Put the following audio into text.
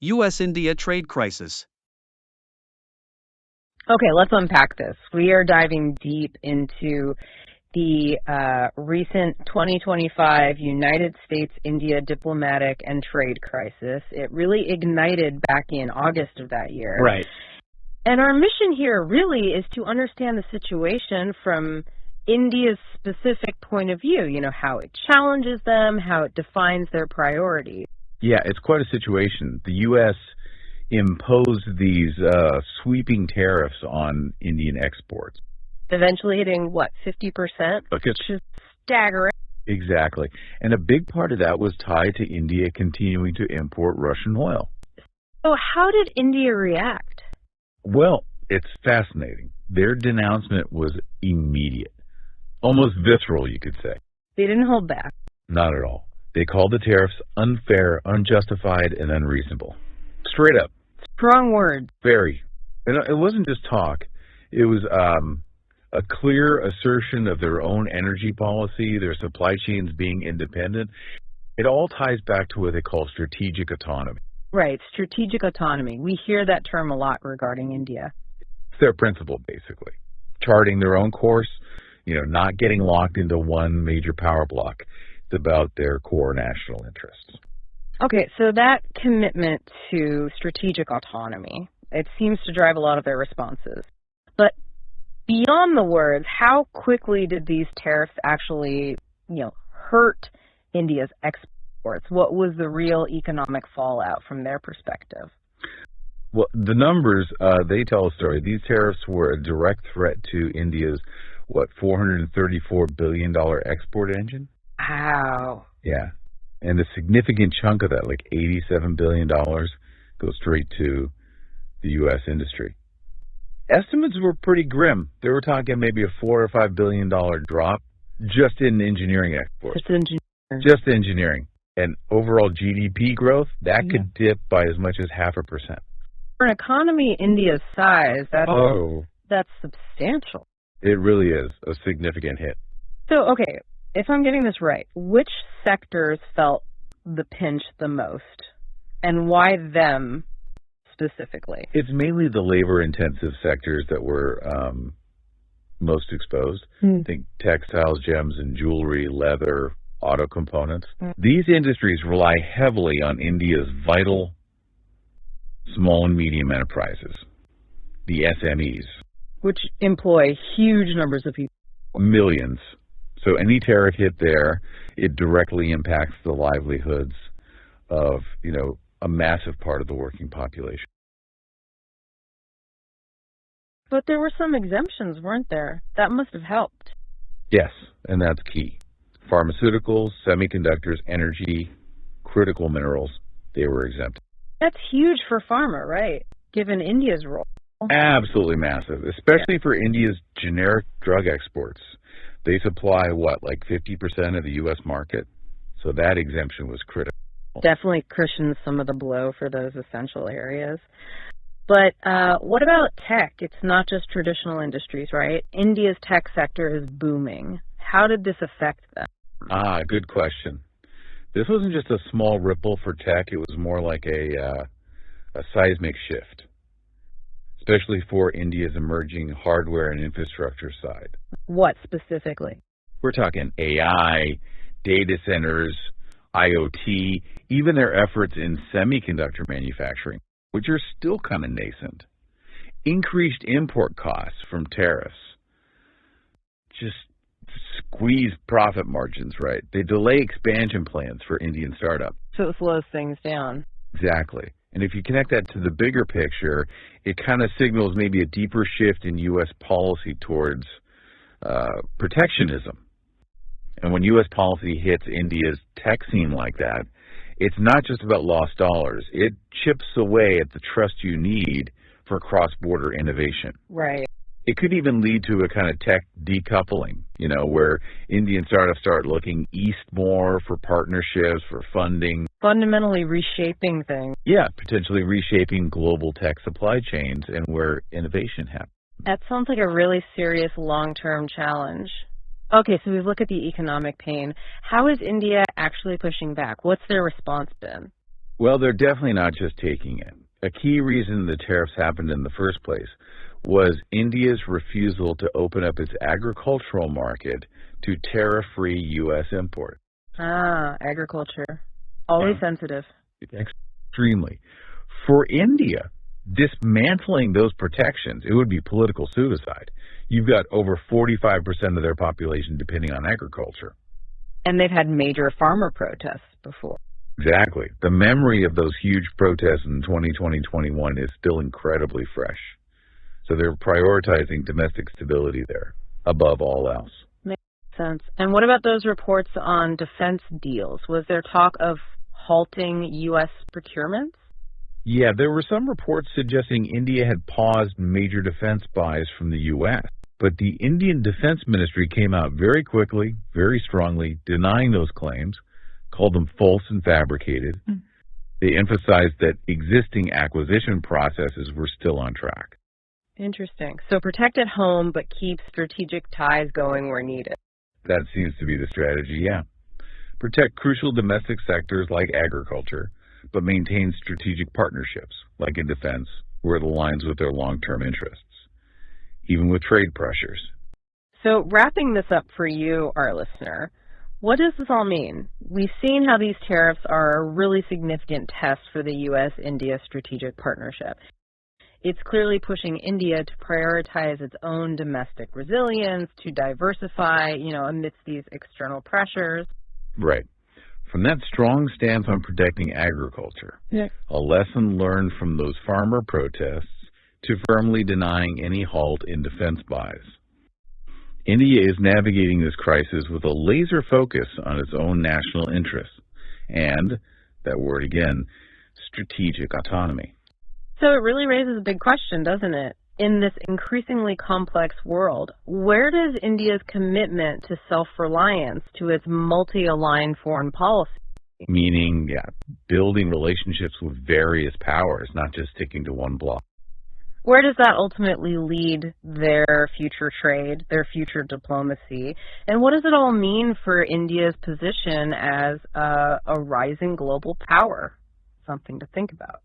U.S.-India trade crisis. Okay, let's unpack this. We are diving deep into the recent 2025 United States-India diplomatic and trade crisis. It really ignited back in August of that year. Right. And our mission here really is to understand the situation from India's specific point of view, you know, how it challenges them, how it defines their priorities. Yeah, it's quite a situation. The U.S. imposed these sweeping tariffs on Indian exports. Eventually hitting, what, 50%? Which is staggering. Exactly. And a big part of that was tied to India continuing to import Russian oil. So how did India react? Well, it's fascinating. Their denouncement was immediate. Almost visceral, you could say. They didn't hold back. Not at all. They called the tariffs unfair, unjustified, and unreasonable. Straight up. Strong words. Very. And it wasn't just talk. It was a clear assertion of their own energy policy, their supply chains being independent. It all ties back to what they call strategic autonomy. Right, strategic autonomy. We hear that term a lot regarding India. It's their principle, basically. Charting their own course, not getting locked into one major power block. It's about their core national interests. Okay, so that commitment to strategic autonomy, it seems to drive a lot of their responses. But beyond the words, how quickly did these tariffs actually, hurt India's exports? What was the real economic fallout from their perspective? Well, the numbers, they tell a story. These tariffs were a direct threat to India's, $434 billion export engine? Wow. Yeah. And a significant chunk of that, like $87 billion, goes straight to the U.S. industry. Estimates were pretty grim. They were talking maybe a $4 or $5 billion drop just in engineering exports. Just engineering. And overall GDP growth, that could dip by as much as 0.5%. For an economy India's size, that's substantial. It really is a significant hit. So, okay, if I'm getting this right, which sectors felt the pinch the most, and why them specifically? It's mainly the labor-intensive sectors that were most exposed. Think textiles, gems, and jewelry, leather, auto components. These industries rely heavily on India's vital small and medium enterprises, the SMEs. Which employ huge numbers of people. Millions. So any tariff hit there, it directly impacts the livelihoods of, a massive part of the working population. But there were some exemptions, weren't there? That must have helped. Yes, and that's key. Pharmaceuticals, semiconductors, energy, critical minerals, they were exempt. That's huge for pharma, right? Given India's role. Absolutely massive, especially for India's generic drug exports. They supply, 50% of the U.S. market? So that exemption was critical. Definitely cushions some of the blow for those essential areas. But what about tech? It's not just traditional industries, right? India's tech sector is booming. How did this affect them? Good question. This wasn't just a small ripple for tech. It was more like a seismic shift, especially for India's emerging hardware and infrastructure side. What specifically? We're talking AI, data centers, IoT, even their efforts in semiconductor manufacturing, which are still kind of nascent. Increased import costs from tariffs just squeeze profit margins, right? They delay expansion plans for Indian startups. So it slows things down. Exactly. And if you connect that to the bigger picture, it kind of signals maybe a deeper shift in U.S. policy towards protectionism. And when U.S. policy hits India's tech scene like that, it's not just about lost dollars. It chips away at the trust you need for cross-border innovation. Right. It could even lead to a kind of tech decoupling, where Indian startups start looking east more for partnerships, for funding. Fundamentally reshaping things. Yeah, potentially reshaping global tech supply chains and where innovation happens. That sounds like a really serious long-term challenge. Okay, so we look at the economic pain. How is India actually pushing back? What's their response been? Well, they're definitely not just taking it. A key reason the tariffs happened in the first place was India's refusal to open up its agricultural market to tariff-free U.S. import. Ah, agriculture. Always sensitive. Extremely. For India, dismantling those protections, it would be political suicide. You've got over 45% of their population depending on agriculture. And they've had major farmer protests before. Exactly. The memory of those huge protests in 2020-21 is still incredibly fresh. So they're prioritizing domestic stability there above all else. Makes sense. And what about those reports on defense deals? Was there talk of halting U.S. procurements? Yeah, there were some reports suggesting India had paused major defense buys from the U.S., but the Indian Defense Ministry came out very quickly, very strongly, denying those claims, called them false and fabricated. They emphasized that existing acquisition processes were still on track. Interesting. So protect at home, but keep strategic ties going where needed. That seems to be the strategy, yeah. Protect crucial domestic sectors like agriculture, but maintain strategic partnerships, like in defense, where it aligns with their long-term interests, even with trade pressures. So wrapping this up for you, our listener, what does this all mean? We've seen how these tariffs are a really significant test for the U.S.-India strategic partnership. It's clearly pushing India to prioritize its own domestic resilience, to diversify, amidst these external pressures. Right. From that strong stance on protecting agriculture, a lesson learned from those farmer protests, to firmly denying any halt in defense buys. India is navigating this crisis with a laser focus on its own national interests and, that word again, strategic autonomy. So it really raises a big question, doesn't it? In this increasingly complex world, where does India's commitment to self-reliance, to its multi-aligned foreign policy? Meaning, building relationships with various powers, not just sticking to one bloc. Where does that ultimately lead their future trade, their future diplomacy? And what does it all mean for India's position as a rising global power? Something to think about.